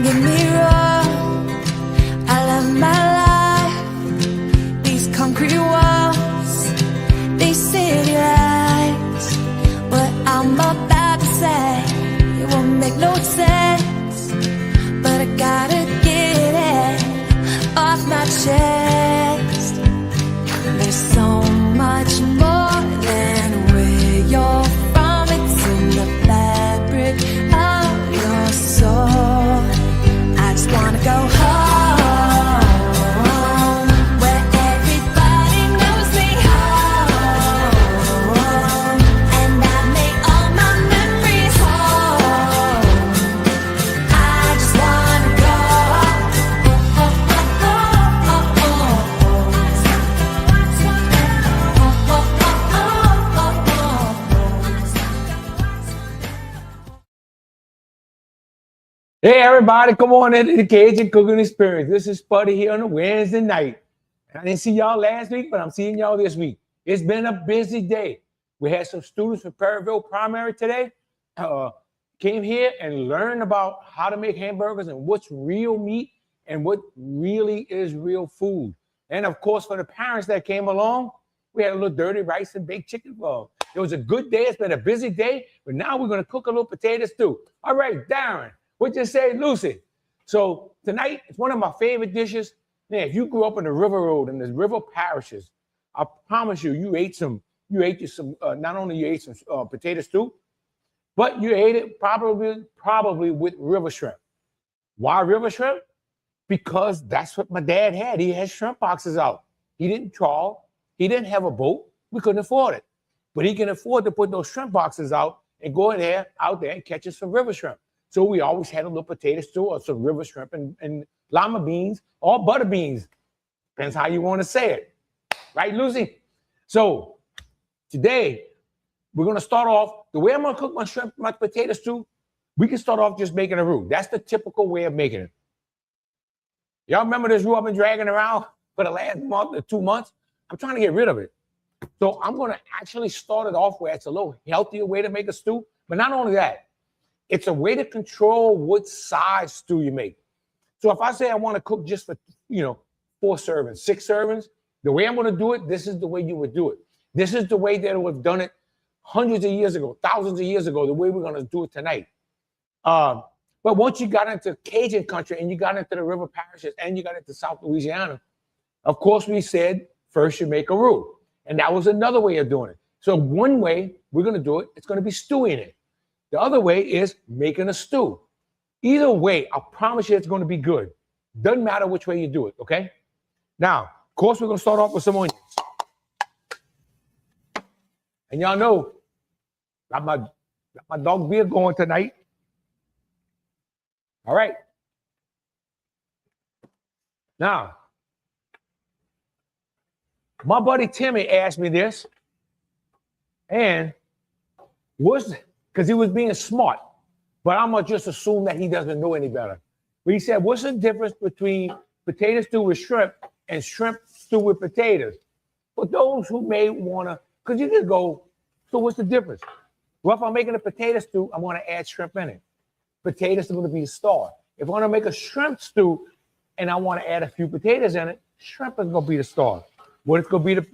get me wrong, I love my life. These concrete walls, these city lights. What I'm about to say, it won't make no sense, but I gotta get it off my chest. There's so much more than where you're from. It's in the fabric of your soul. I just wanna go home, where everybody knows me home, and I make all my memories home. I just wanna go Hey everybody, come on into the Cajun Cooking Experience. This is Spuddy here on a Wednesday night. I didn't see y'all last week, but I'm seeing y'all this week. It's been a busy day. We had some students from Perryville Primary today. Came here and learned about how to make hamburgers and what's real meat and what really is real food. And of course, for the parents that came along, we had a little dirty rice and baked chicken for them. It was a good day. It's been a busy day, but now we're going to cook a little potato stew. All right, Darren. What you say, Lucy? So tonight, it's one of my favorite dishes. Man, if you grew up in the River Road and the river parishes, I promise you, not only you ate some potato stew, but you ate it probably with river shrimp. Why river shrimp? Because that's what my dad had. He had shrimp boxes out. He didn't trawl. He didn't have a boat. We couldn't afford it. But he can afford to put those shrimp boxes out and go out there and catch us some river shrimp. So we always had a little potato stew or some river shrimp and lima beans or butter beans. Depends how you want to say it. Right, Lucy? So today, we're going to start off, the way I'm going to cook my potato stew, we can start off just making a roux. That's the typical way of making it. Y'all remember this roux I've been dragging around for the last month or 2 months? I'm trying to get rid of it. So I'm going to actually start it off where it's a little healthier way to make a stew. But not only that, it's a way to control what size stew you make. So if I say I want to cook just for, 4 servings, 6 servings, the way I'm going to do it, this is the way you would do it. This is the way that we've done it hundreds of years ago, thousands of years ago, the way we're going to do it tonight. But once you got into Cajun country and you got into the river parishes and you got into South Louisiana, of course we said first you make a roux. And that was another way of doing it. So one way we're going to do it, it's going to be stewing it. The other way is making a stew. Either way, I promise you it's going to be good. Doesn't matter which way you do it, okay? Now, of course, we're going to start off with some onions. And y'all know, got my dog beer going tonight. All right. Now, my buddy Timmy asked me this, and because he was being smart, but I'm going to just assume that he doesn't know any better. But he said, what's the difference between potato stew with shrimp and shrimp stew with potatoes? For those who may want to, because you can go, so what's the difference? Well, if I'm making a potato stew, I'm going to add shrimp in it. Potatoes are going to be the star. If I want to make a shrimp stew and I want to add a few potatoes in it, shrimp is going to be the star. What is going to be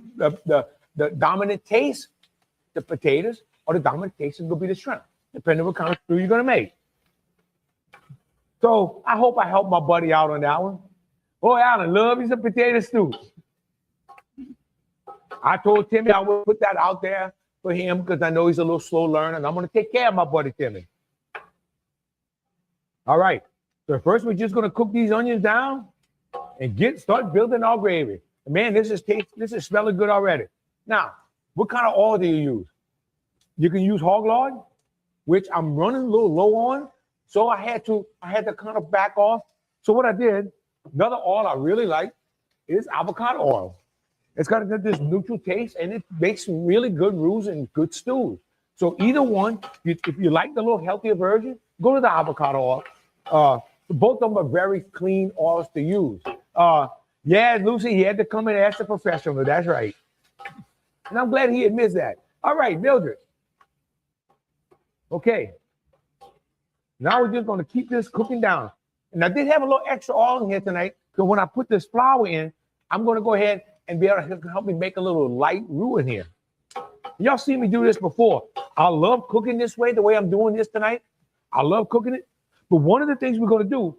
the dominant taste? The potatoes. Or the dominant taste is going to be the shrimp, depending on what kind of stew you're going to make. So I hope I helped my buddy out on that one. Boy, Alan, love me some potato stew. I told Timmy I would put that out there for him because I know he's a little slow learner, and I'm going to take care of my buddy Timmy. All right. So first, we're just going to cook these onions down and start building our gravy. And man, this is smelling good already. Now, what kind of oil do you use? You can use hog lard, which I'm running a little low on. So I had to kind of back off. So what I did, another oil I really like is avocado oil. It's got this neutral taste, and it makes really good roux and good stews. So either one, if you like the little healthier version, go to the avocado oil. Both of them are very clean oils to use. Yeah, Lucy, he had to come and ask the professional. That's right. And I'm glad he admits that. All right, Mildred. Okay. Now we're just going to keep this cooking down. And I did have a little extra oil in here tonight, because when I put this flour in, I'm going to go ahead and be able to help me make a little light roux in here. Y'all seen me do this before. I love cooking this way, the way I'm doing this tonight. I love cooking it. But one of the things we're going to do,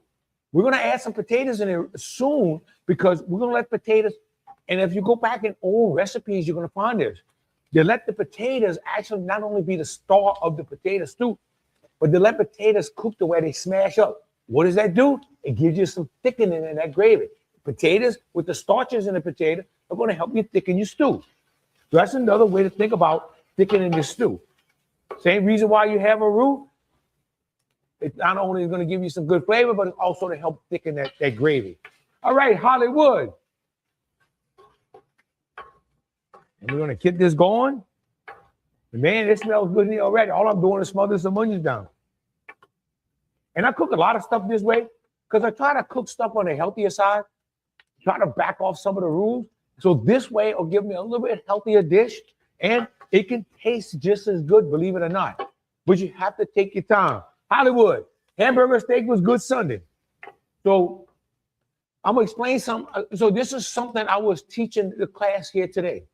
we're going to add some potatoes in there soon, because we're going to let potatoes, and if you go back in old recipes, you're going to find this. They let the potatoes actually not only be the star of the potato stew, but they let potatoes cook the way they smash up. What does that do? It gives you some thickening in that gravy. Potatoes with the starches in the potato are going to help you thicken your stew. So that's another way to think about thickening your stew. Same reason why you have a roux. It not only is going to give you some good flavor, but it's also to help thicken that gravy. All right, Hollywood. And we're going to get this going. Man, it smells good in here already. All I'm doing is smothering some onions down. And I cook a lot of stuff this way because I try to cook stuff on the healthier side, try to back off some of the rules. So this way it'll give me a little bit healthier dish, and it can taste just as good, believe it or not. But you have to take your time. Hollywood, hamburger steak was good Sunday. So I'm going to explain something. So this is something I was teaching the class here today,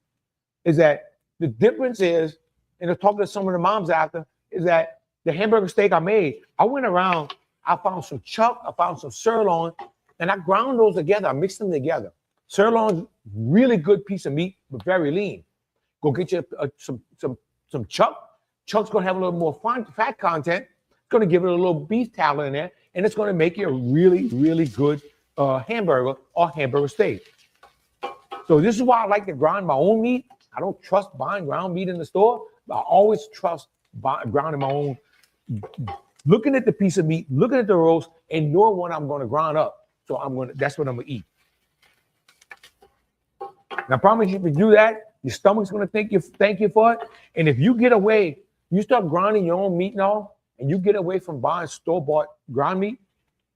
is that the difference is, and I was talking to some of the moms after, is that the hamburger steak I made, I went around, I found some chuck, I found some sirloin, and I ground those together. I mixed them together. Sirloin's really good piece of meat, but very lean. Go get you some chuck. Chuck's going to have a little more fat content. It's going to give it a little beef tallow in there, and it's going to make you a really, really good hamburger or hamburger steak. So this is why I like to grind my own meat. I don't trust buying ground meat in the store, but I always trust grounding my own, looking at the piece of meat, looking at the roast, and knowing what I'm going to grind up. So that's what I'm going to eat. And I promise you, if you do that, your stomach's going to thank you for it. And if you get away, you start grinding your own meat now, and you get away from buying store-bought ground meat,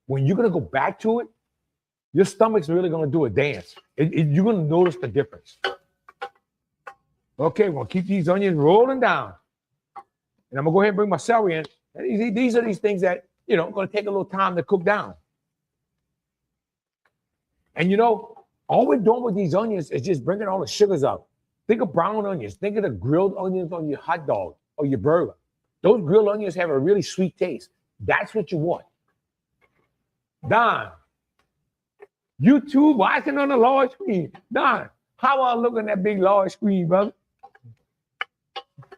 when you're going to go back to it, your stomach's really going to do a dance. You're going to notice the difference. Okay, we're going to keep these onions rolling down. And I'm going to go ahead and bring my celery in. And these are these things that, are going to take a little time to cook down. And, all we're doing with these onions is just bringing all the sugars up. Think of brown onions. Think of the grilled onions on your hot dog or your burger. Those grilled onions have a really sweet taste. That's what you want. Don, you too watching on the large screen. Don, how I look on that big large screen, brother?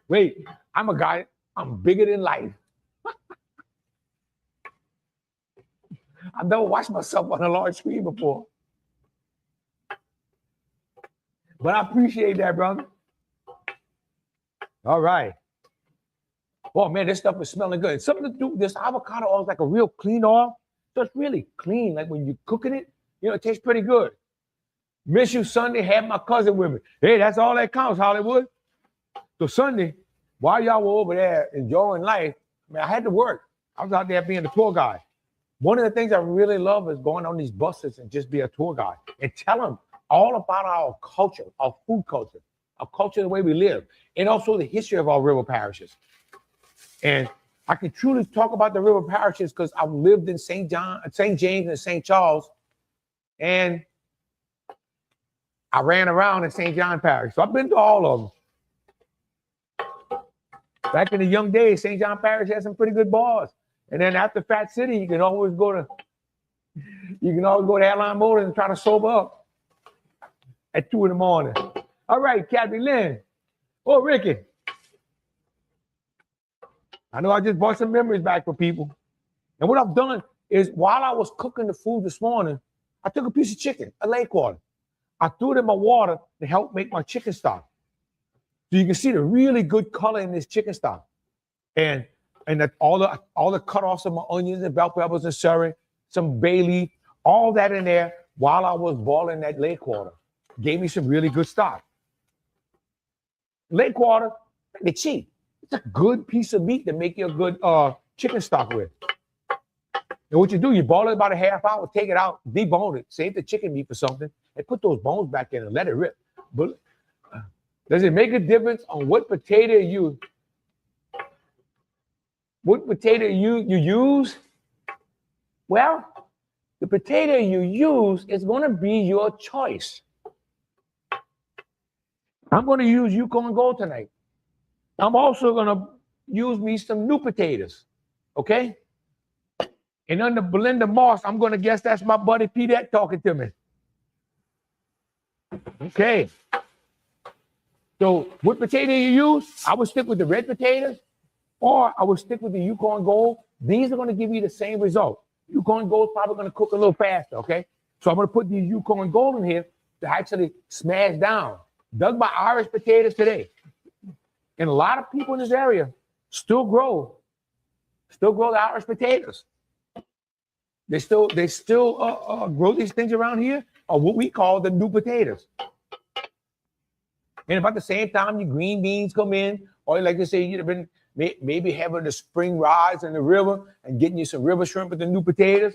Wait, I'm a guy. I'm bigger than life. I've never watched myself on a large screen before. But I appreciate that, brother. All right. Oh, man, this stuff is smelling good. Something to do, this avocado oil is like a real clean oil. So it's really clean. Like when you're cooking it, it tastes pretty good. Miss you Sunday, had my cousin with me. Hey, that's all that counts, Hollywood. So Sunday, while y'all were over there enjoying life, I had to work. I was out there being the tour guide. One of the things I really love is going on these buses and just be a tour guide and tell them all about our culture, our food culture, our culture, the way we live, and also the history of our river parishes. And I can truly talk about the river parishes because I've lived in St. James and St. Charles, and I ran around in St. John Parish. So I've been to all of them. Back in the young days, St. John Parish had some pretty good bars. And then after Fat City, you can always go to Airline Motors and try to sober up at 2 a.m. All right, Kathy Lynn. Oh, Ricky. I know I just brought some memories back for people. And what I've done is while I was cooking the food this morning, I took a piece of chicken, a leg quarter. I threw it in my water to help make my chicken stock. So you can see the really good color in this chicken stock. And all the cut-offs of my onions and bell peppers and celery, some bay leaf, all that in there while I was boiling that leg quarter. Gave me some really good stock. Leg quarter, they're cheap. It's a good piece of meat to make you a good chicken stock with. And what you do, you boil it about a half hour, take it out, debone it, save the chicken meat for something, and put those bones back in and let it rip. But does it make a difference on what potato you use? Well, The potato you use is going to be your choice. I'm going to use Yukon Gold tonight. I'm also going to use me some new potatoes, okay? And under Belinda Moss, I'm going to guess that's my buddy Pete talking to me. Okay. So what potato you use, I would stick with the red potatoes, or I would stick with the Yukon Gold. These are going to give you the same result. Yukon Gold is probably going to cook a little faster, okay? So I'm going to put these Yukon Gold in here to actually smash down. Dug by Irish potatoes today. And a lot of people in this area still grow the Irish potatoes. They still grow these things around here, or what we call the new potatoes. And about the same time your green beans come in, or like they say, you've been maybe having the spring rise in the river and getting you some river shrimp with the new potatoes.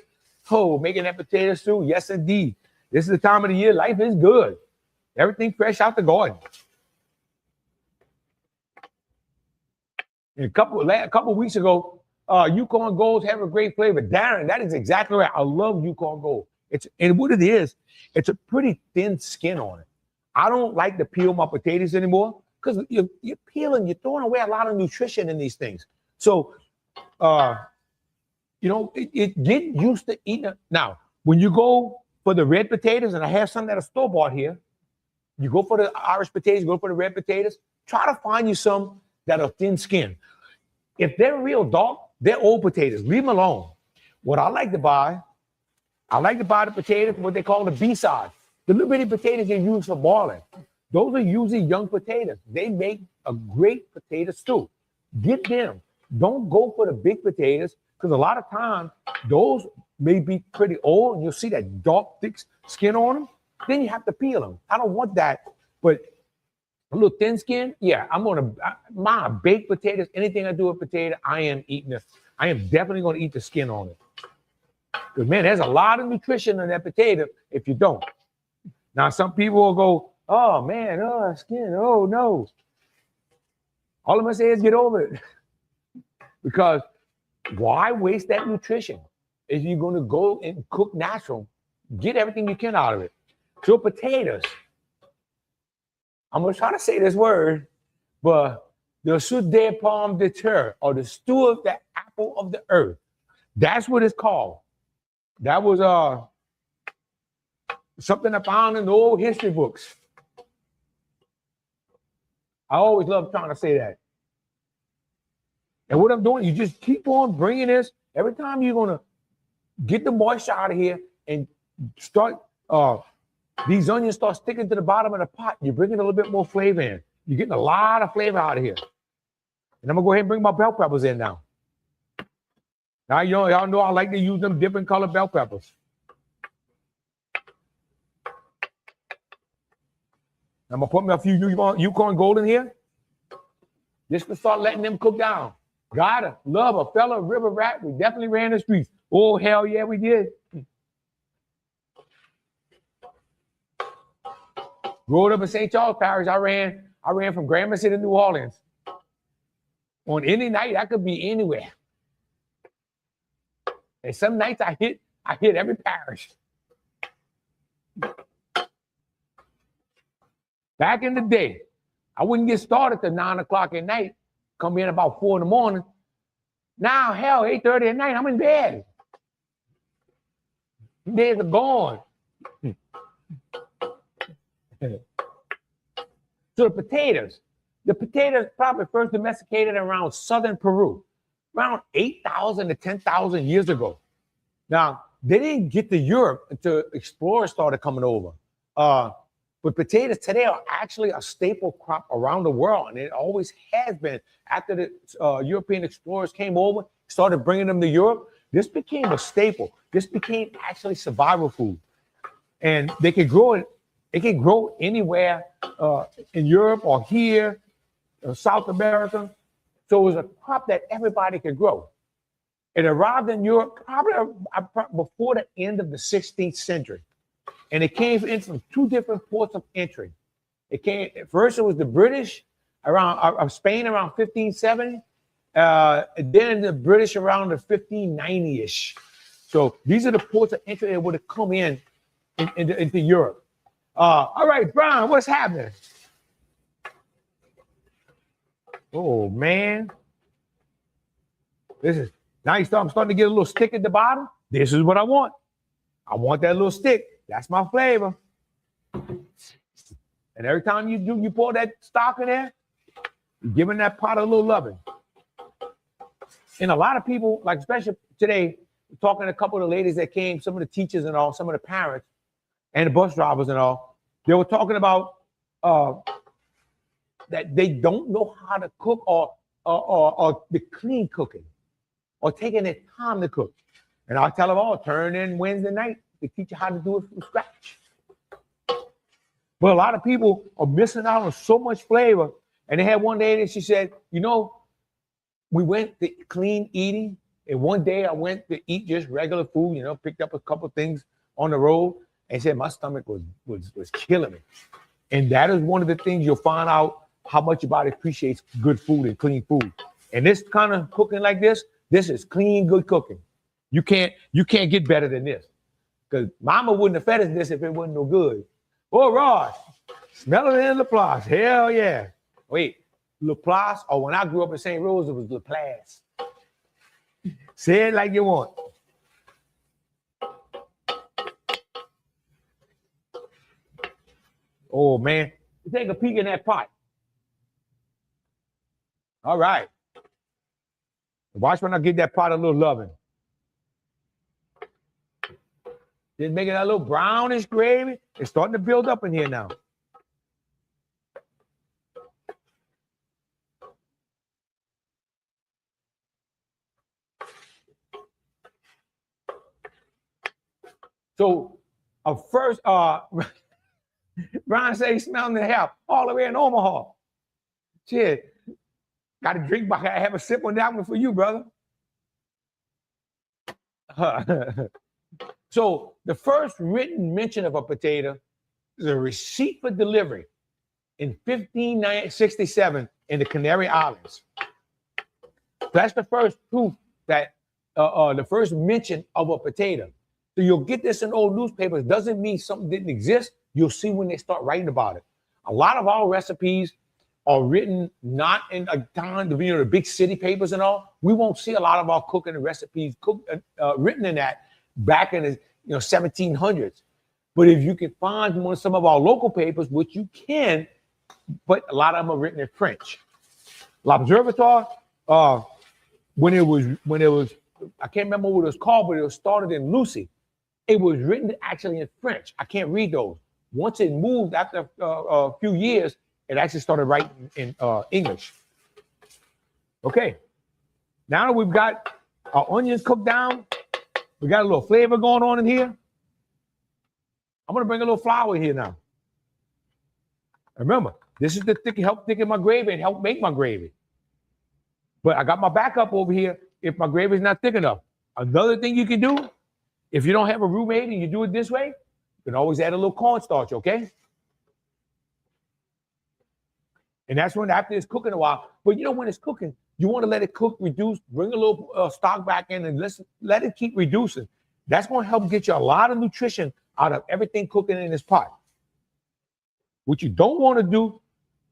Oh, making that potato stew, yes indeed. This is the time of the year, life is good. Everything fresh out the garden. And a couple weeks ago, Yukon Golds have a great flavor. Darren, that is exactly right. I love Yukon Gold. And what it is, it's a pretty thin skin on it. I don't like to peel my potatoes anymore because you're peeling, you're throwing away a lot of nutrition in these things. So, get used to eating it. Now, when you go for the red potatoes, and I have some that are store-bought here, you go for the Irish potatoes, you go for the red potatoes, try to find you some that are thin skin. If they're real dark, they're old potatoes. Leave them alone. What I like to buy the potatoes, what they call the B-side. The little bitty potatoes you use for boiling. Those are usually young potatoes. They make a great potato stew. Get them. Don't go for the big potatoes because a lot of times those may be pretty old and you'll see that dark, thick skin on them. Then you have to peel them. I don't want that. But a little thin skin, yeah, my baked potatoes, anything I do with potato, I am definitely going to eat the skin on it. Because, man, there's a lot of nutrition in that potato if you don't. Now, some people will go, oh, man, skin, oh, no. All I'm going to say is get over it. Because why waste that nutrition if you're going to go and cook natural? Get everything you can out of it. So potatoes, I'm going to try to say this word, but the soup de pomme de terre, or the stew of the apple of the earth. That's what it's called. That was something I found in the old history books. I always love trying to say that. And what I'm doing, you just keep on bringing this. Every time you're going to get the moisture out of here and start, these onions start sticking to the bottom of the pot, you're bringing a little bit more flavor in. You're getting a lot of flavor out of here. And I'm going to go ahead and bring my bell peppers in now. Now, y'all know I like to use them different colored bell peppers. I'm going to put me a few Yukon Gold in here. Just to start letting them cook down. Gotta love a fella river rat. We definitely ran the streets. Oh, hell yeah, we did. Growing up in St. Charles Parish, I ran from Gramercy to New Orleans. On any night, I could be anywhere. And some nights I hit every parish. Back in the day, I wouldn't get started till 9 o'clock at night, come in about 4 in the morning. Now, hell, 8:30 at night, I'm in bed. Days are gone. So the potatoes probably first domesticated around southern Peru, around 8,000 to 10,000 years ago. Now, they didn't get to Europe until explorers started coming over. But potatoes today are actually a staple crop around the world, and it always has been. After the European explorers came over, started bringing them to Europe, this became a staple. This became actually survival food. And they could grow it. It can grow anywhere in Europe or here, South America. So it was a crop that everybody could grow. It arrived in Europe probably before the end of the 16th century. And it came in from two different ports of entry. First it was the British around Spain around 1570. Then the British around the 1590-ish. So these are the ports of entry that would have come into Europe. All right, Brian, what's happening? Oh man, this is now I'm starting to get a little stick at the bottom. This is what I want. I want that little stick. That's my flavor. And every time you pour that stock in there, you're giving that pot a little loving. And a lot of people, like especially today, talking to a couple of the ladies that came, some of the teachers and all, some of the parents and the bus drivers and all, they were talking about that they don't know how to cook or the clean cooking or taking their time to cook. And I'll tell them all, turn in Wednesday night to teach you how to do it from scratch. But a lot of people are missing out on so much flavor. And they had one day that she said, we went to clean eating. And one day I went to eat just regular food, picked up a couple of things on the road and said my stomach was killing me. And that is one of the things you'll find out how much your body appreciates good food and clean food. And this kind of cooking like this is clean, good cooking. You can't get better than this. Because mama wouldn't have fed us this if it wasn't no good. Oh, Ross, smell it in Laplace. Hell yeah. Wait, Laplace, or when I grew up in St. Rose, it was Laplace. Say it like you want. Oh, man. Take a peek in that pot. All right. Watch when I get that pot a little loving. Just making that little brownish gravy. It's starting to build up in here now. So, first, Brian said he's smelling the hell all the way in Omaha. Shit, got to drink, but I gotta have a sip on that one for you, brother. So, the first written mention of a potato is a receipt for delivery in 1567 in the Canary Islands. That's the first proof that the first mention of a potato. So you'll get this in old newspapers. Doesn't mean something didn't exist. You'll see when they start writing about it. A lot of our recipes are written not in a time, the big city papers and all. We won't see a lot of our cooking and recipes written in that back in the 1700s. But if you can find some of our local papers, which you can, but a lot of them are written in French. L'Observatoire, when it was, I can't remember what it was called, but it was started in Lucy. It was written actually in French. I can't read those. Once it moved after a few years, it actually started writing in English. Okay. Now that we've got our onions cooked down, we got a little flavor going on in here. I'm going to bring a little flour in here now. Remember, this is to help thicken my gravy and help make my gravy. But I got my backup over here if my gravy is not thick enough. Another thing you can do, if you don't have a roommate and you do it this way, you can always add a little cornstarch, okay? And that's when after it's cooking a while. But when it's cooking, you want to let it cook, reduce, bring a little stock back in and let it keep reducing. That's going to help get you a lot of nutrition out of everything cooking in this pot. What you don't want to do,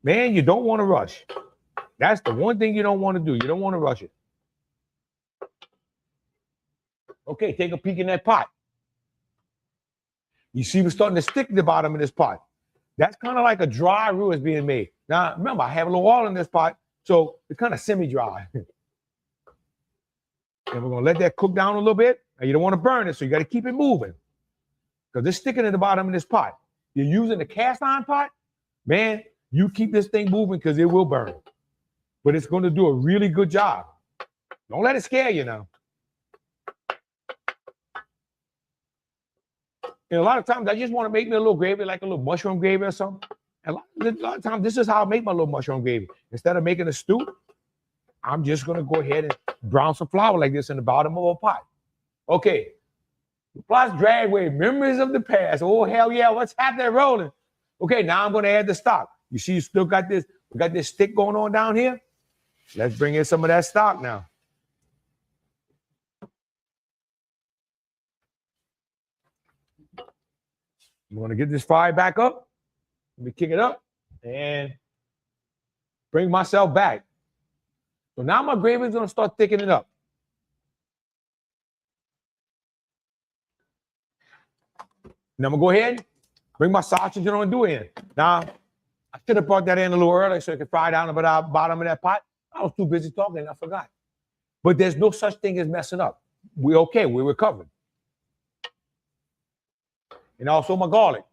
man, you don't want to rush. That's the one thing you don't want to do. You don't want to rush it. Okay, take a peek in that pot. You see we're starting to stick at the bottom of this pot. That's kind of like a dry roux is being made. Now, remember, I have a little oil in this pot, so it's kind of semi-dry. And we're going to let that cook down a little bit. Now, you don't want to burn it, so you got to keep it moving because it's sticking at the bottom of this pot. You're using a cast iron pot, man, you keep this thing moving because it will burn. But it's going to do a really good job. Don't let it scare you now. And a lot of times I just want to make me a little gravy, like a little mushroom gravy or something. And a lot of times this is how I make my little mushroom gravy. Instead of making a stew, I'm just going to go ahead and brown some flour like this in the bottom of a pot. Okay. Plus dragway, memories of the past. Oh, hell yeah, what's happening rolling? Okay, now I'm going to add the stock. You see you still got this, we got this stick going on down here. Let's bring in some of that stock now. I'm going to get this fire back up. Let me kick it up and bring myself back. So now my gravy is going to start thickening up. Now I'm going to go ahead, bring my sausage and andouille in. Now, I should have brought that in a little earlier so I could fry down the bottom of that pot. I was too busy talking, I forgot. But there's no such thing as messing up. We're okay, we're recovered. And also my garlic.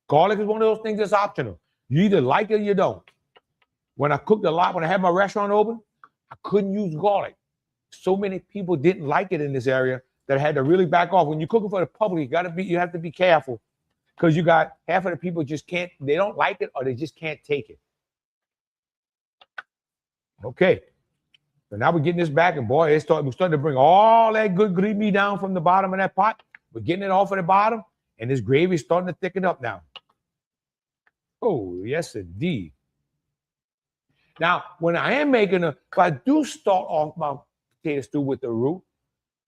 Garlic is one of those things that's optional. You either like it or you don't. When I cooked a lot, when I had my restaurant open, I couldn't use garlic. So many people didn't like it in this area that I had to really back off. When you're cooking for the public, you have to be careful because you got half of the people just can't, they don't like it or they just can't take it. Okay. So now we're getting this back, and boy, we're starting to bring all that good gravy down from the bottom of that pot. We're getting it off of the bottom, and this gravy is starting to thicken up now. Oh, yes, indeed. Now, when I am making if I do start off my potato stew with the roux,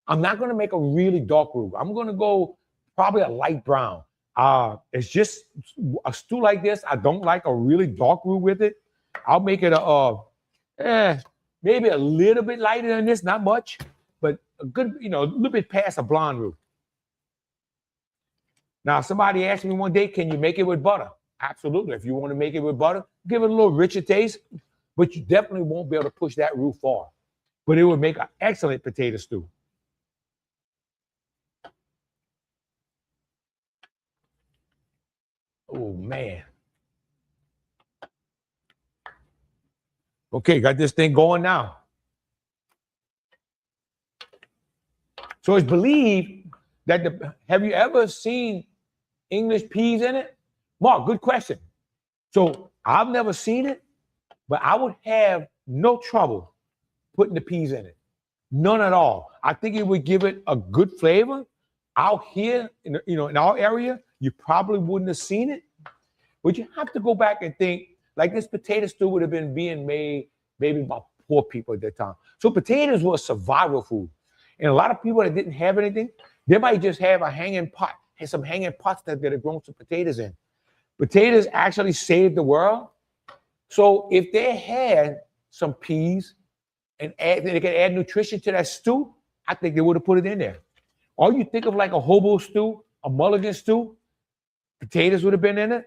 I'm not going to make a really dark roux. I'm going to go probably a light brown. It's just a stew like this. I don't like a really dark roux with it. I'll make it maybe a little bit lighter than this, not much, but a good, a little bit past a blonde roux. Now, somebody asked me one day, can you make it with butter? Absolutely. If you want to make it with butter, give it a little richer taste, but you definitely won't be able to push that roux far. But it would make an excellent potato stew. Oh, man. Okay, got this thing going now. So it's believed that have you ever seen English peas in it? Mark, good question. So I've never seen it, but I would have no trouble putting the peas in it. None at all. I think it would give it a good flavor. Out here, in our area, you probably wouldn't have seen it, but you have to go back and think, like this potato stew would have been being made maybe by poor people at that time. So potatoes were a survival food. And a lot of people that didn't have anything, they might just have a hanging pot, had some hanging pots that had grown some potatoes in. Potatoes actually saved the world. So if they had some peas and they could add nutrition to that stew, I think they would have put it in there. Or you think of like a hobo stew, a mulligan stew, potatoes would have been in it,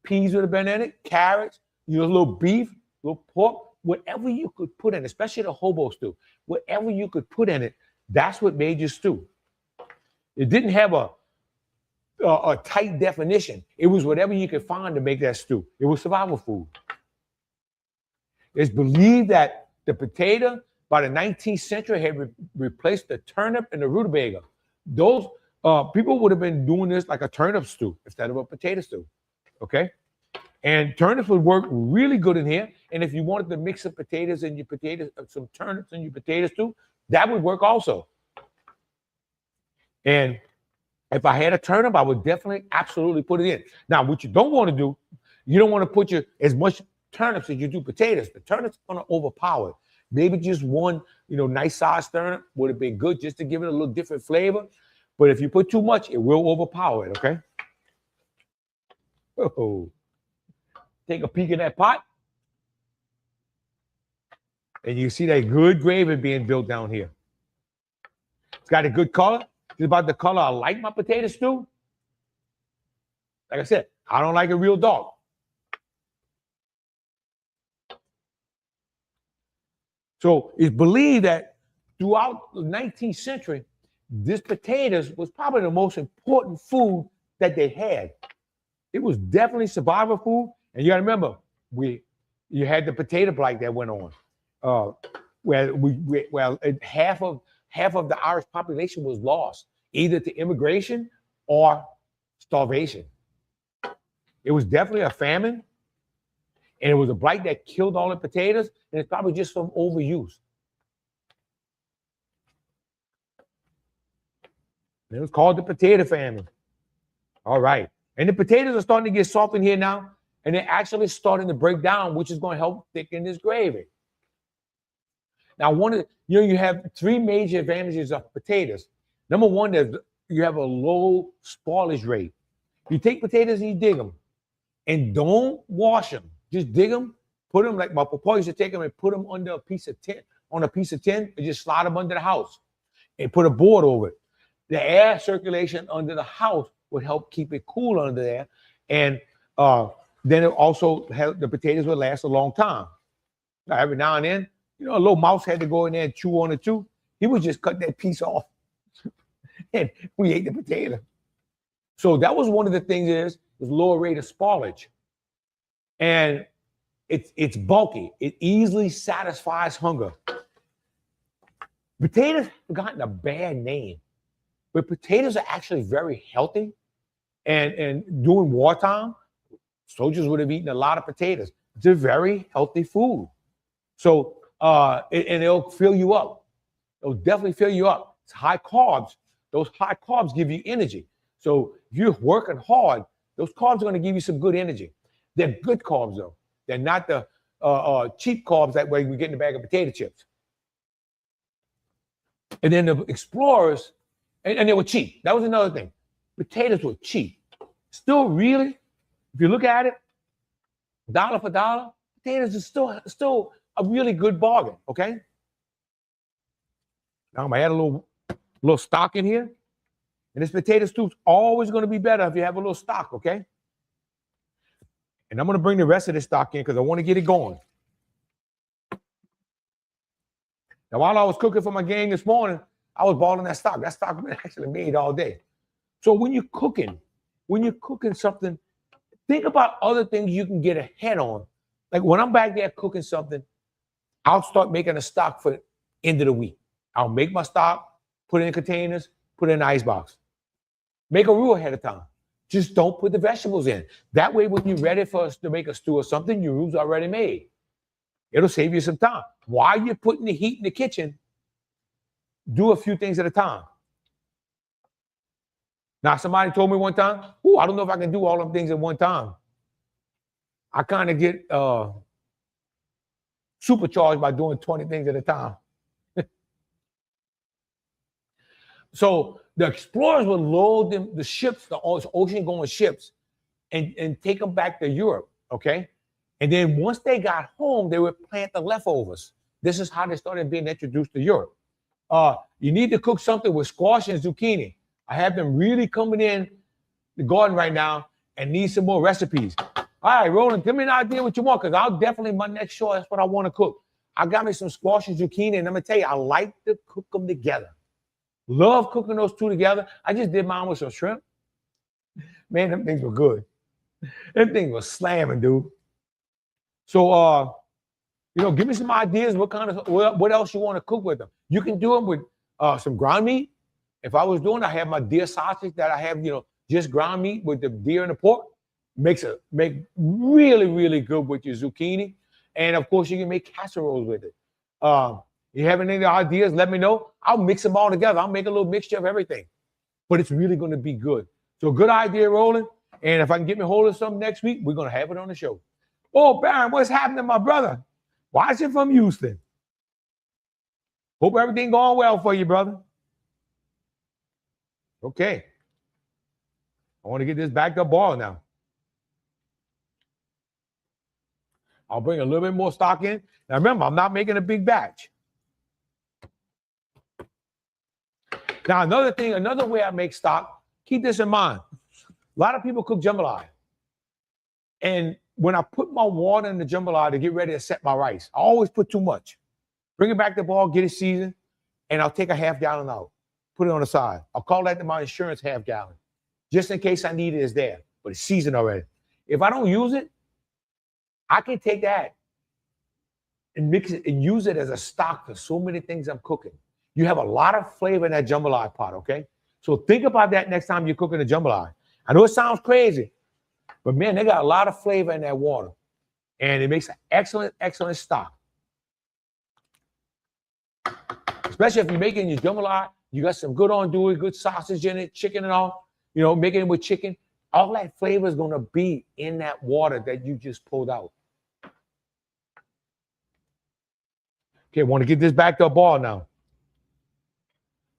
peas would have been in it, carrots, a little beef, a little pork, whatever you could put in it, especially the hobo stew, whatever you could put in it, that's what made your stew. It didn't have a tight definition. It was whatever you could find to make that stew. It was survival food. It's believed that the potato by the 19th century had replaced the turnip and the rutabaga. Those people would have been doing this like a turnip stew instead of a potato stew. Okay? And turnips would work really good in here. And if you wanted to mix some potatoes and your potatoes, some turnips in your potato stew, that would work also. And if I had a turnip, I would definitely, absolutely put it in. Now, what you don't want to do, you don't want to put as much turnips as you do potatoes. The turnip's going to overpower it. Maybe just one, nice sized turnip would have been good just to give it a little different flavor. But if you put too much, it will overpower it, okay? Oh. Take a peek in that pot. And you see that good gravy being built down here. It's got a good color. It's about the color I like my potato stew. Like I said, I don't like it real dark. So it's believed that throughout the 19th century, this potatoes was probably the most important food that they had. It was definitely survival food. And you got to remember, you had the potato blight that went on, where half of the Irish population was lost, either to immigration or starvation. It was definitely a famine, and it was a blight that killed all the potatoes, and it's probably just from overuse. And it was called the potato famine. All right. And the potatoes are starting to get soft in here now, and they're actually starting to break down, which is going to help thicken this gravy. Now, you have three major advantages of potatoes. Number one, you have a low spoilage rate. You take potatoes and you dig them, and don't wash them. Just dig them, put them like my papa used to take them and put them under a piece of tin, on a piece of tin, and just slide them under the house and put a board over it. The air circulation under the house would help keep it cool under there, and then it also help the potatoes would last a long time. Now, every now and then, a little mouse had to go in there and chew on it too. He would just cut that piece off, and we ate the potato. So that was one of the things is lower rate of spoilage, and it's bulky. It easily satisfies hunger. Potatoes have gotten a bad name, but potatoes are actually very healthy. And during wartime, soldiers would have eaten a lot of potatoes. It's a very healthy food. So, and it'll fill you up. It'll definitely fill you up. It's high carbs. Those high carbs give you energy. So if you're working hard, those carbs are going to give you some good energy. They're good carbs, though. They're not the cheap carbs that way we get in a bag of potato chips. And then the explorers, and they were cheap. That was another thing. Potatoes were cheap. Still, really, if you look at it, dollar for dollar, potatoes are still a really good bargain, okay? Now I'm going to add a little stock in here. And this potato stew is always going to be better if you have a little stock, okay? And I'm going to bring the rest of this stock in because I want to get it going. Now, while I was cooking for my gang this morning, I was balling that stock. That stock was actually made all day. So when you're cooking something, think about other things you can get ahead on. Like when I'm back there cooking something, I'll start making a stock for the end of the week. I'll make my stock, put it in containers, put it in an ice box. Make a roux ahead of time. Just don't put the vegetables in. That way, when you're ready for us to make a stew or something, your roux's already made. It'll save you some time. While you're putting the heat in the kitchen, do a few things at a time. Now, somebody told me one time, I don't know if I can do all them things at one time. I kind of get supercharged by doing 20 things at a time. So the explorers would load the ships, the ocean-going ships, and take them back to Europe, okay? And then once they got home, they would plant the leftovers. This is how they started being introduced to Europe. You need to cook something with squash and zucchini. I have them really coming in the garden right now and need some more recipes. All right, Roland, give me an idea what you want, because I'll definitely, my next show, that's what I want to cook. I got me some squash and zucchini, and I'm going to tell you, I like to cook them together. Love cooking those two together. I just did mine with some shrimp. Man, them things were good. Them things were slamming, dude. So, give me some ideas. What else you want to cook with them? You can do them with some ground meat. If I was doing, I have my deer sausage that I have, just ground meat with the deer and the pork. Make really, really good with your zucchini. And of course, you can make casseroles with it. You have any ideas, let me know. I'll mix them all together. I'll make a little mixture of everything. But it's really going to be good. So good idea, Roland. And if I can get me hold of something next week, we're going to have it on the show. Oh, Baron, what's happening, my brother? Watching from Houston. Hope everything going well for you, brother. Okay. I want to get this backed up ball now. I'll bring a little bit more stock in. Now remember, I'm not making a big batch. Now, another way I make stock, keep this in mind. A lot of people cook jambalaya. And when I put my water in the jambalaya to get ready to set my rice, I always put too much. Bring it back to the ball, get it seasoned, and I'll take a half gallon out, put it on the side. I'll call that my insurance half gallon. Just in case I need it, it's there, but it's seasoned already. If I don't use it, I can take that and mix it and use it as a stock for so many things I'm cooking. You have a lot of flavor in that jambalaya pot, okay? So think about that next time you're cooking a jambalaya. I know it sounds crazy, but man, they got a lot of flavor in that water. And it makes an excellent, excellent stock. Especially if you're making your jambalaya, you got some good andouille, good sausage in it, chicken and all, making it with chicken. All that flavor is going to be in that water that you just pulled out. Okay, I want to get this back to a ball now.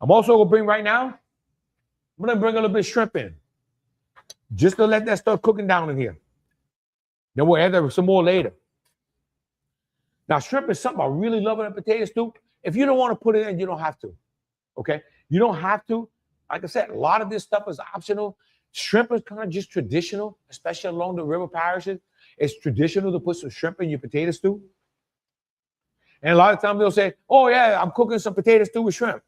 I'm also going to bring right now, I'm going to bring a little bit of shrimp in. Just to let that start cooking down in here. Then we'll add some more later. Now, shrimp is something I really love in a potato stew. If you don't want to put it in, you don't have to. Okay? You don't have to. Like I said, a lot of this stuff is optional. Shrimp is kind of just traditional, especially along the river parishes. It's traditional to put some shrimp in your potato stew. And a lot of times they'll say, oh, yeah, I'm cooking some potato stew with shrimp.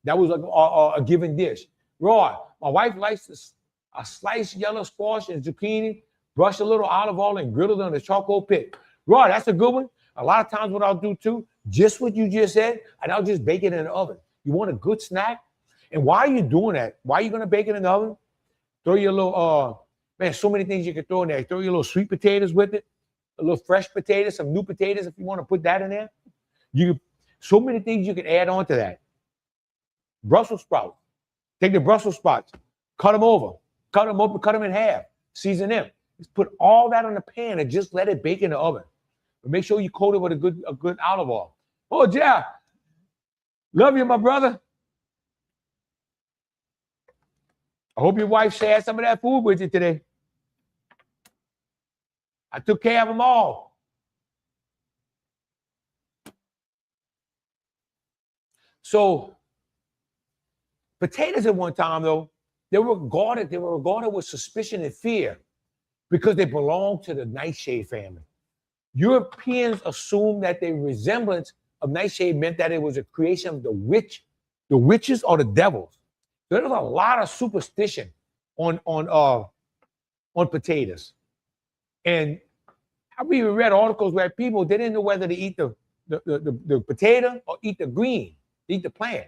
That was a given dish. Raw. My wife likes a sliced yellow squash and zucchini, brush a little olive oil and grill it on the charcoal pit. Raw, that's a good one. A lot of times what I'll do too, just what you just said, and I'll just bake it in the oven. You want a good snack? And why are you doing that? Why are you going to bake it in the oven? Throw your little, man, so many things you can throw in there. Throw your little sweet potatoes with it, a little fresh potatoes, some new potatoes if you want to put that in there. So many things you can add on to that. Brussels sprouts. Take the Brussels sprouts, cut them over, cut them open, cut them in half, season them. Just put all that on the pan and just let it bake in the oven. But make sure you coat it with a good olive oil. Oh, yeah. Love you, my brother. I hope your wife shared some of that food with you today. I took care of them all. So, potatoes at one time, though, they were regarded with suspicion and fear because they belonged to the nightshade family. Europeans assumed that the resemblance of nightshade meant that it was a creation of the witches or the devils. So there was a lot of superstition on potatoes. And I've even read articles where people didn't know whether to eat the potato or eat the green, eat the plant.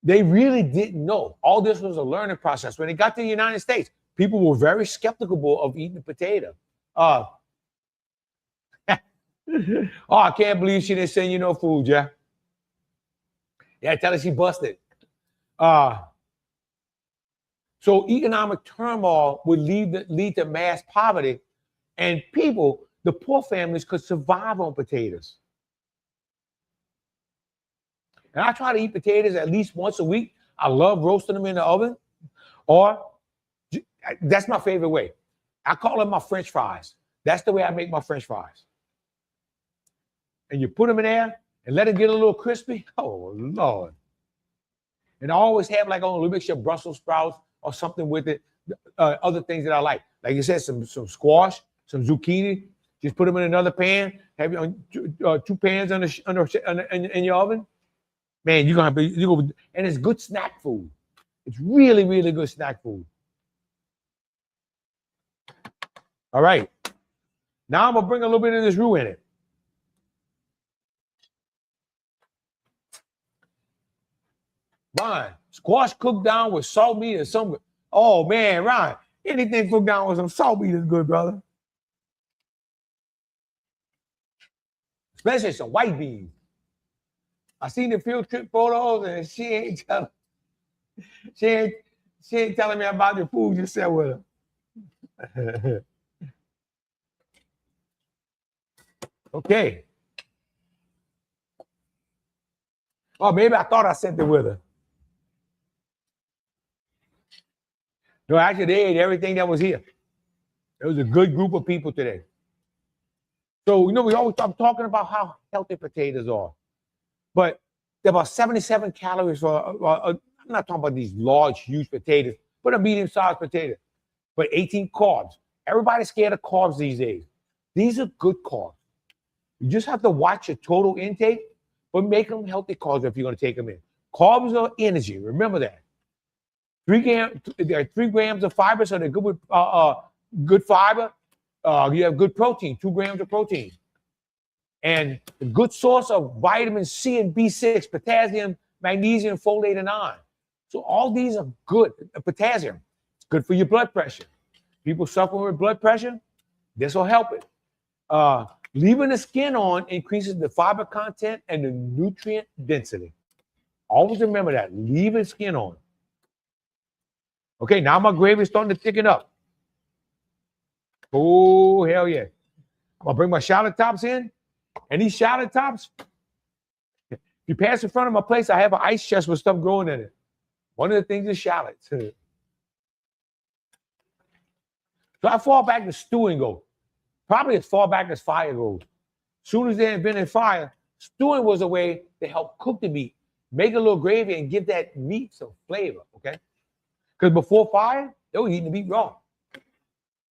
They really didn't know. All this was a learning process. When they got to the United States, people were very skeptical of eating the potato. Oh, I can't believe she didn't send you no food, yeah. Yeah, tell her she busted. So economic turmoil would lead to mass poverty, and the poor families could survive on potatoes. And I try to eat potatoes at least once a week. I love roasting them in the oven, or that's my favorite way. I call them my French fries. That's the way I make my French fries. And you put them in there and let it get a little crispy. Oh, Lord. And I always have like a little mixture of Brussels sprouts or something with it, other things that I like. Like you said, some squash, some zucchini. Just put them in another pan. Have two pans in your oven. Man, you're gonna and it's good snack food. It's really, really good snack food. All right. Now I'm gonna bring a little bit of this roux in it. Ryan, squash cooked down with salt meat and some. Oh man, Ryan, anything cooked down with some salt meat is good, brother. Especially some white beans. I seen the field trip photos, and she ain't telling me about the food you said with her. Okay. Oh, maybe I thought I sent it with her. No, actually, they ate everything that was here. It was a good group of people today. So, we always start talking about how healthy potatoes are. But they're about 77 calories for, I'm not talking about these large, huge potatoes, but a medium-sized potato. But 18 carbs. Everybody's scared of carbs these days. These are good carbs. You just have to watch your total intake, but make them healthy carbs if you're going to take them in. Carbs are energy. Remember that. 3 grams of fiber, so they're good with good fiber. You have good protein, 2 grams of protein. And a good source of vitamin C and B6, potassium, magnesium, folate, and iron. So all these are good. Potassium, it's good for your blood pressure. People suffering with blood pressure, this will help it. Leaving the skin on increases the fiber content and the nutrient density. Always remember that, leaving skin on. Okay, now my gravy is starting to thicken up. Oh, hell yeah. I'm gonna bring my shallot tops in. And these shallot tops, if you pass in front of my place, I have an ice chest with stuff growing in it. One of the things is shallots. So I fall back to stewing go. Probably as far back as fire goes. As soon as they invented fire, stewing was a way to help cook the meat, make a little gravy, and give that meat some flavor, okay? Because before fire, they were eating the meat raw.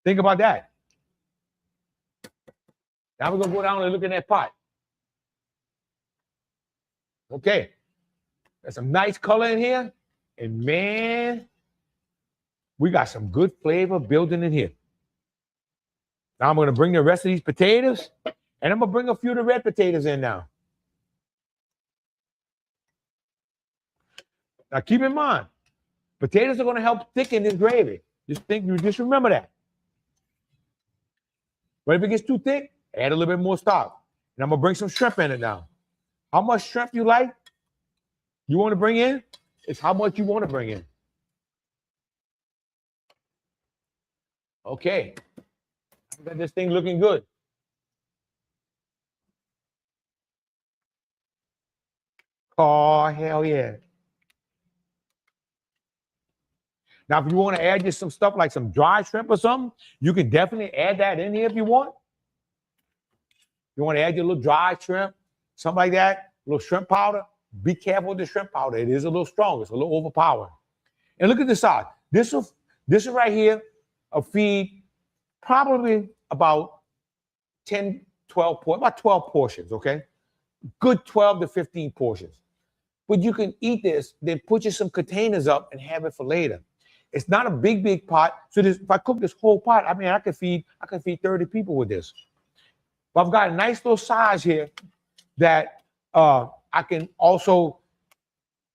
Think about that. Now we're going to go down and look at that pot. Okay. There's some nice color in here. And man, we got some good flavor building in here. Now I'm going to bring the rest of these potatoes, and I'm going to bring a few of the red potatoes in now. Now keep in mind, potatoes are going to help thicken this gravy. Just remember that. But if it gets too thick, add a little bit more stock. And I'm going to bring some shrimp in it now. How much shrimp you like, you want to bring in, it's how much you want to bring in. Okay. Got this thing looking good. Oh, hell yeah. Now, if you want to add just some stuff like some dry shrimp or something, you can definitely add that in here if you want. You want to add your little dry shrimp, something like that, a little shrimp powder. Be careful with the shrimp powder. It is a little strong. It's a little overpowering. And look at this side. This right here, a feed probably about 10, 12, about 12 portions, okay? Good 12 to 15 portions. But you can eat this, then put you some containers up and have it for later. It's not a big pot. So if I cook this whole pot, I mean, I can feed 30 people with this. But I've got a nice little size here that I can also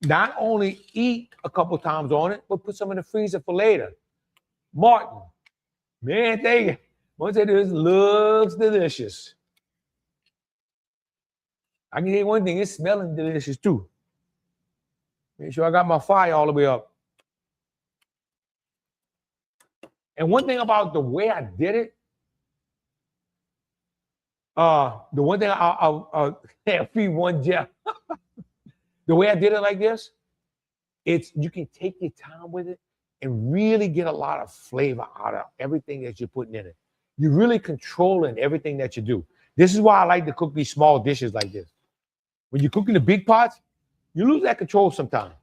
not only eat a couple times on it, but put some in the freezer for later. Martin, man, thank you. Once I do this, looks delicious. I can tell you one thing, it's smelling delicious too. Make sure I got my fire all the way up. And one thing about the way I did it, the one thing I'll feed one gem. The way I did it like this, you can take your time with it and really get a lot of flavor out of everything that you're putting in it. You're really controlling everything that you do. This is why I like to cook these small dishes like this. When you're cooking the big pots, you lose that control sometimes.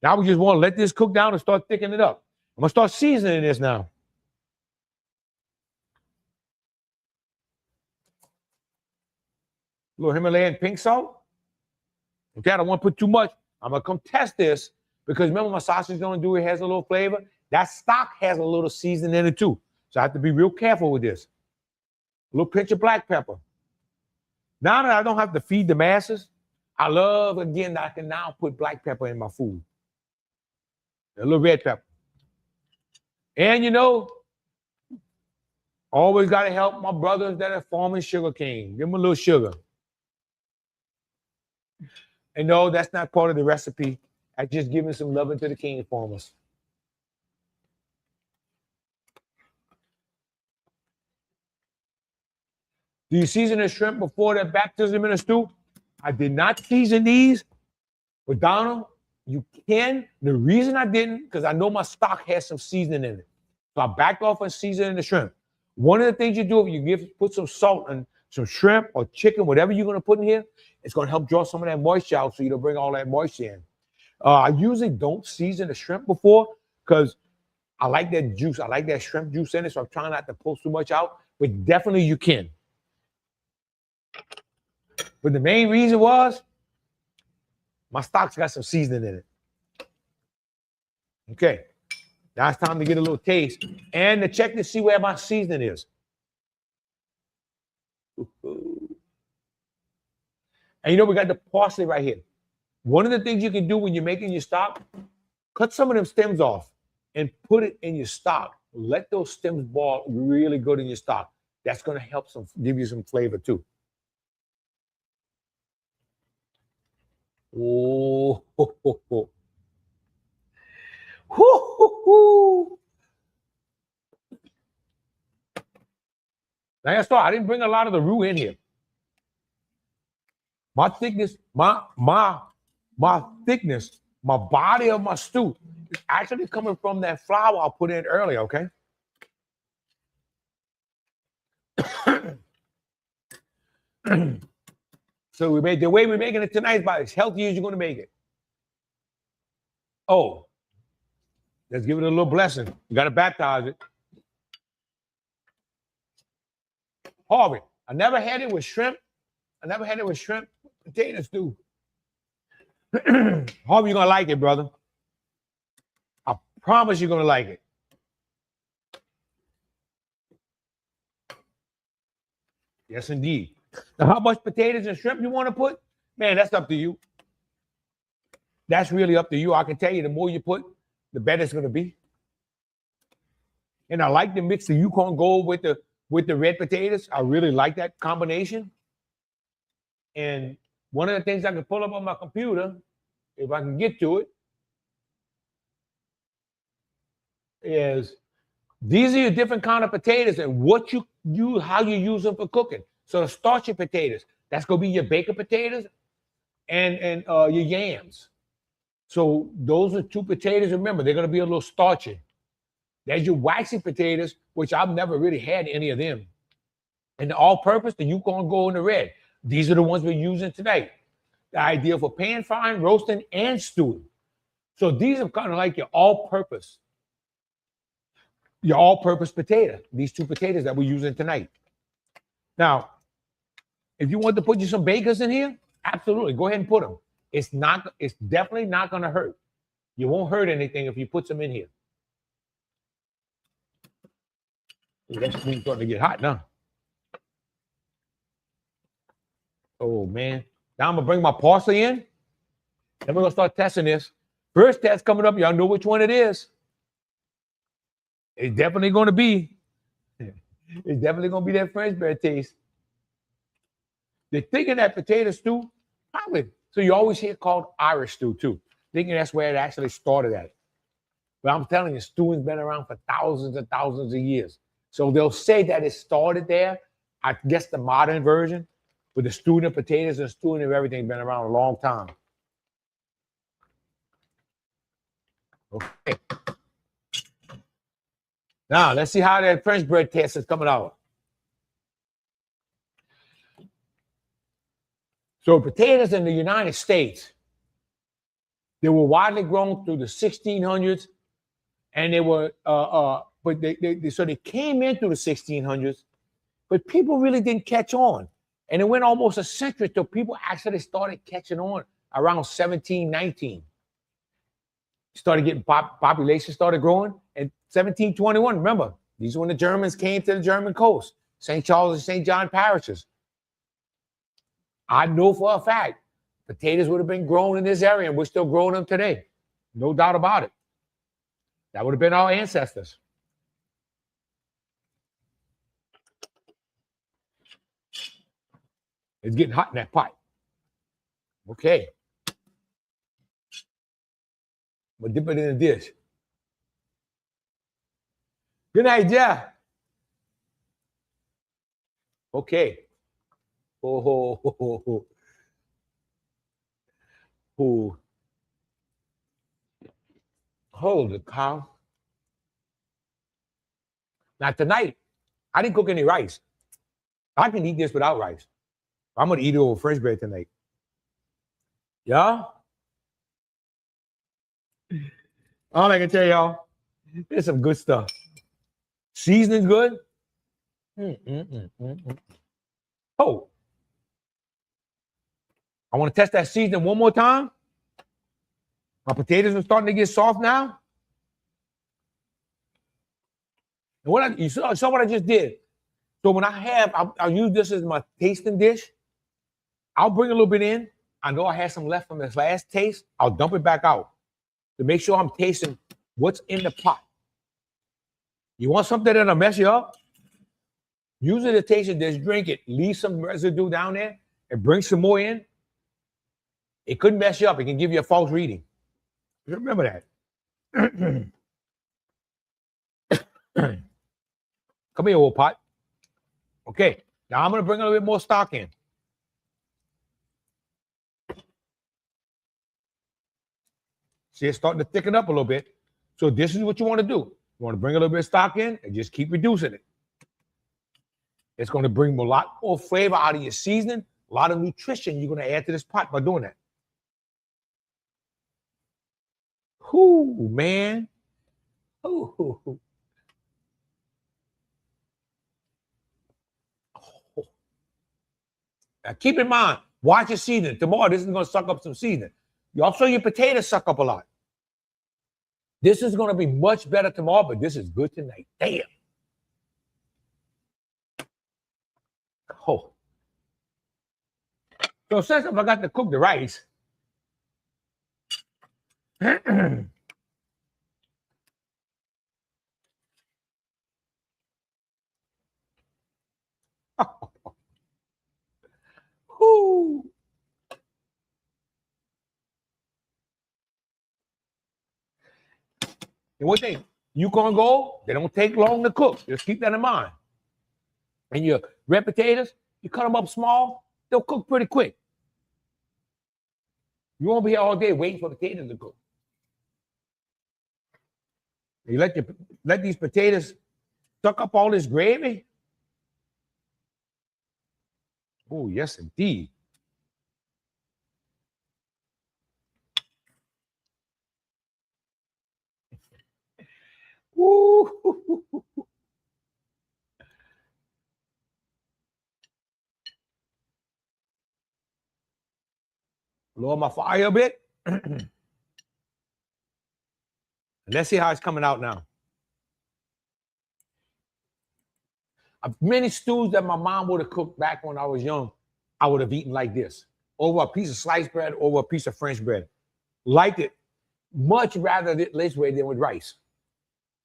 Now we just want to let this cook down and start thickening it up. I'm going to start seasoning this now. A little Himalayan pink salt. Okay, I don't want to put too much. I'm going to come test this because remember my sausage andouille has a little flavor. That stock has a little seasoning in it too. So I have to be real careful with this. A little pinch of black pepper. Now that I don't have to feed the masses, I love, again, that I can now put black pepper in my food. A little red pepper. And you know, always got to help my brothers that are farming sugar cane. Give them a little sugar. And no, that's not part of the recipe. I just giving some love to the cane farmers. Do you season the shrimp before the baptism in a stew? I did not season these, but Donald, you can. The reason I didn't, because I know my stock has some seasoning in it. So I backed off on seasoning the shrimp. One of the things you do, if you put some salt and some shrimp or chicken, whatever you're going to put in here, it's going to help draw some of that moisture out so you don't bring all that moisture in. I usually don't season the shrimp before because I like that juice. I like that shrimp juice in it, so I'm trying not to pull too much out, but definitely you can. But the main reason was my stock's got some seasoning in it. Okay, now it's time to get a little taste and to check to see where my seasoning is. And you know, we got the parsley right here. One of the things you can do when you're making your stock, cut some of them stems off and put it in your stock. Let those stems boil really good in your stock. That's going to help give you some flavor too. Oh, ho, ho, ho. Hoo, hoo, hoo. Like I saw, I didn't bring a lot of the roux in here. My thickness, my thickness, my body of my stew is actually coming from that flour I put in earlier, okay? So we made the way we're making it tonight is about as healthy as you're going to make it. Oh, let's give it a little blessing. You got to baptize it. Harvey, I never had it with shrimp. I never had it with shrimp potato stew. Harvey, you're going to like it, brother. I promise you're going to like it. Yes, indeed. Now, how much potatoes and shrimp you want to put? Man, that's up to you. That's really up to you. I can tell you the more you put, the better it's going to be. And I like to mix the Yukon Gold with the red potatoes. I really like that combination. And one of the things I can pull up on my computer, if I can get to it, is these are your different kind of potatoes and what how you use them for cooking. So the starchy potatoes, that's gonna be your baked potatoes and your yams. So those are two potatoes. Remember, they're gonna be a little starchy. There's your waxy potatoes, which I've never really had any of them. And the all-purpose, the Yukon Gold and the red. These are the ones we're using tonight. The idea for pan frying, roasting, and stewing. So these are kind of like your all-purpose potato. These two potatoes that we're using tonight. Now, if you want to put you some bakers in here, absolutely, go ahead and put them. It's definitely not going to hurt. You won't hurt anything if you put some in here. That's starting to get hot now. Oh, man. Now I'm going to bring my parsley in. Then we're going to start testing this. First test coming up. Y'all know which one it is. It's definitely going to be that French bread taste. They're thinking that potato stew, probably. So you always hear it called Irish stew, too. Thinking that's where it actually started at. But I'm telling you, stewing's been around for thousands and thousands of years. So they'll say that it started there. I guess the modern version, with the stewing of potatoes and stewing of everything, been around a long time. Okay. Now, let's see how that French bread test is coming out. So potatoes in the United States, they were widely grown through the 1600s, and they were, but they came in through the 1600s, but people really didn't catch on. And it went almost a century till people actually started catching on around 1719. Started getting population started growing. And 1721, remember, these are when the Germans came to the German coast, St. Charles and St. John parishes. I know for a fact potatoes would have been grown in this area, and we're still growing them today. No doubt about it. That would have been our ancestors. It's getting hot in that pot. Okay. We'll dip it in a dish. Good night, Jeff. Okay. Oh. Holy cow. Now tonight, I didn't cook any rice. I can eat this without rice. I'm going to eat it over French bread tonight. Yeah? All I can tell y'all, there's some good stuff. Seasoning's good. Oh. I want to test that seasoning one more time. My potatoes are starting to get soft now. And you saw what I just did. So when I'll use this as my tasting dish. I'll bring a little bit in. I know I had some left from this last taste. I'll dump it back out to make sure I'm tasting what's in the pot. You want something that'll mess you up? Use it to taste it, just drink it. Leave some residue down there and bring some more in. It couldn't mess you up. It can give you a false reading. Remember that. Come here, old pot. Okay, now I'm going to bring a little bit more stock in. See, it's starting to thicken up a little bit. So this is what you want to do. You want to bring a little bit of stock in and just keep reducing it. It's going to bring a lot more flavor out of your seasoning, a lot of nutrition you're going to add to this pot by doing that. Whoo, man. Ooh. Now keep in mind, watch your seasoning. Tomorrow, this is going to suck up some seasoning. You also, your potatoes suck up a lot. This is going to be much better tomorrow, but this is good tonight. Damn. Oh. So since I forgot to cook the rice, Woo. And one thing, you gonna go, they don't take long to cook. Just keep that in mind. And your red potatoes, you cut them up small, they'll cook pretty quick. You won't be here all day waiting for potatoes to cook. You let these potatoes suck up all this gravy. Oh, yes, indeed. Woo. Lower my fire a bit. Let's see how it's coming out now. Many stews that my mom would have cooked back when I was young, I would have eaten like this. Over a piece of sliced bread, over a piece of French bread. Liked it much rather this way than with rice.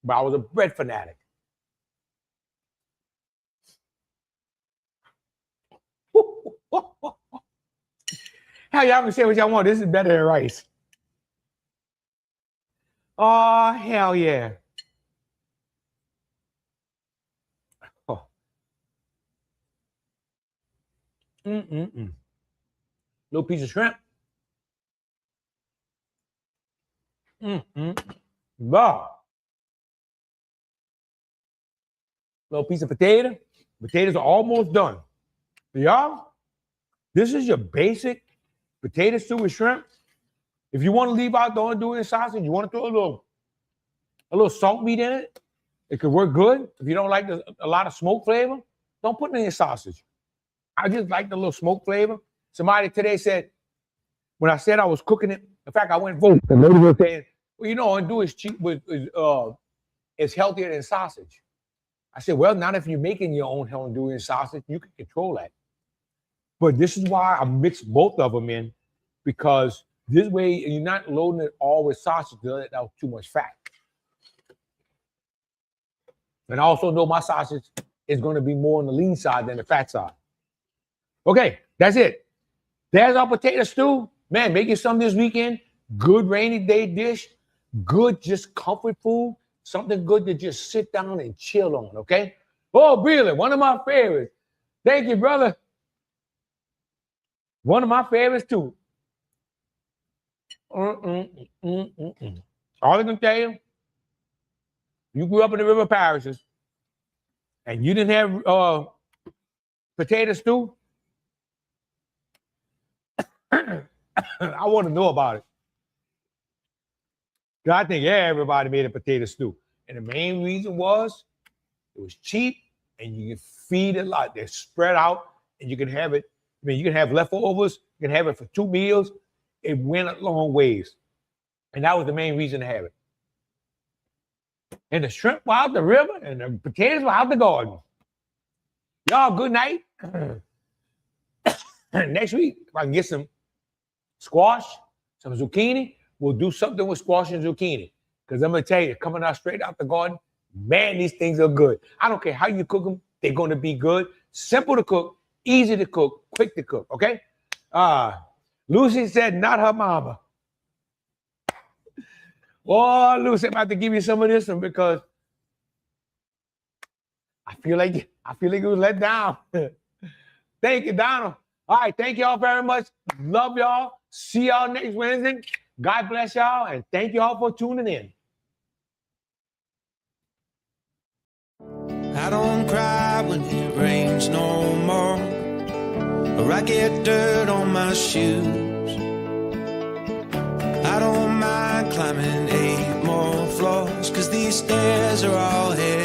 But I was a bread fanatic. Hell, y'all can say what y'all want. This is better than rice. Oh, hell yeah. Oh. Little piece of shrimp. Wow. Little piece of potato. Potatoes are almost done. Y'all, this is your basic potato stew with shrimp. If you want to leave out the andouille sausage, you want to throw a little salt meat in it, it could work good. If you don't like a lot of smoke flavor, don't put it in your sausage. I just like the little smoke flavor. Somebody today said, when I said I was cooking it, in fact, I went vote. The lady was saying, well, you know, andouille is cheap, it's healthier than sausage. I said, well, not if you're making your own andouille sausage, you can control that. But this is why I mixed both of them in, because this way you're not loading it all with sausage to let out too much fat. And I also know my sausage is going to be more on the lean side than the fat side. Okay, that's it. There's our potato stew. Man, make it something this weekend. Good rainy day dish. Good just comfort food. Something good to just sit down and chill on, okay? Oh, really, one of my favorites. Thank you, brother. One of my favorites, too. All I can tell you, you grew up in the river parishes and you didn't have potato stew, I want to know about it. I think everybody made a potato stew. And the main reason was it was cheap and you can feed a lot. They're spread out and you can have it. I mean, you can have leftovers. You can have it for 2 meals. It went a long ways. And that was the main reason to have it. And the shrimp were out the river and the potatoes were out the garden. Y'all, good night. Next week, if I can get some squash, some zucchini, we'll do something with squash and zucchini. Because I'm going to tell you, coming out straight out the garden, man, these things are good. I don't care how you cook them, they're going to be good. Simple to cook, easy to cook, quick to cook, okay? Lucy said, not her mama. Oh, Lucy, I'm about to give you some of this one because I feel like it was let down. Thank you, Donald. All right, thank y'all very much. Love y'all. See y'all next Wednesday. God bless y'all, and thank y'all for tuning in. I don't cry when it rains no more, or I get dirt on my shoes. I don't mind climbing 8 more floors, 'cause these stairs are all here